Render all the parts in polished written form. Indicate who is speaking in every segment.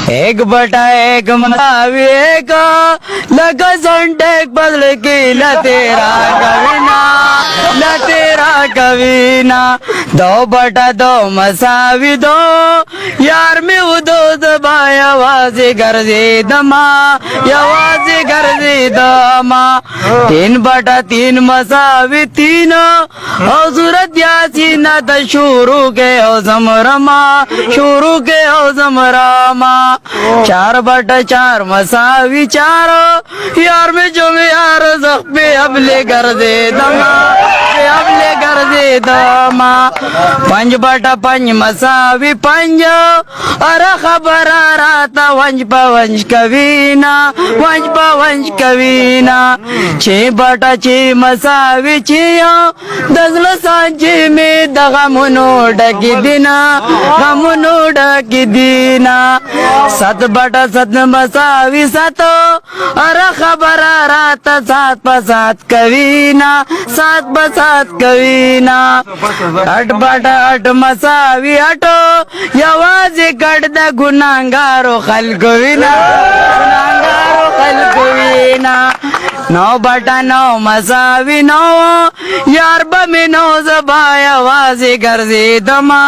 Speaker 1: एक बटा एक मसावी एक लगा संटेक बदल की न तेरा कवीना न तेरा कवीना। 2 बटा 2 मसावी 2 यार मी उदो दबाय आवाजी गरजे दमा आवाजी गरजे दमा। 3 बटा 3 मसावी 3 सूरत यासीन त शुरू के हो समरमा शुरू के हो समरमा। 4 बटा 4 मसावी 4 यार में जो में यार पे अबले कर दे दमा अबले कर दे दमा। 5 बटा 5 मसावी 5 अरे खबर आ रहा था वंश पवंश कवीना वंश पवंश कवीना। 6 बटा 6 मसावी 6 दसलो सांचे में दगा मुनोड की दिना गमुनोड की दिना। 7 बटा 7 मसावी 7 अरे खबर आ रहा था 7 पर 7 कवीना 7 पर 7 कवीना। 8 बटा 8 मसावी 8 यवाजी कड़दा गुनांगारो खलकोविना गुनांगारो खलकोविना। 9 बटा 9 मसावी 9 यार बमी 9 जबाय आवाजी गर्जी दमा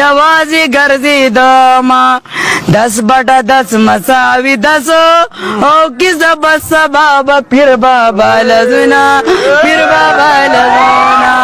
Speaker 1: आवाजी गर्जी दमा। 10 बटा 10 मसावी 10 ओ किस बस बाबा फिर बाबा लजना फिर बाबा लजना।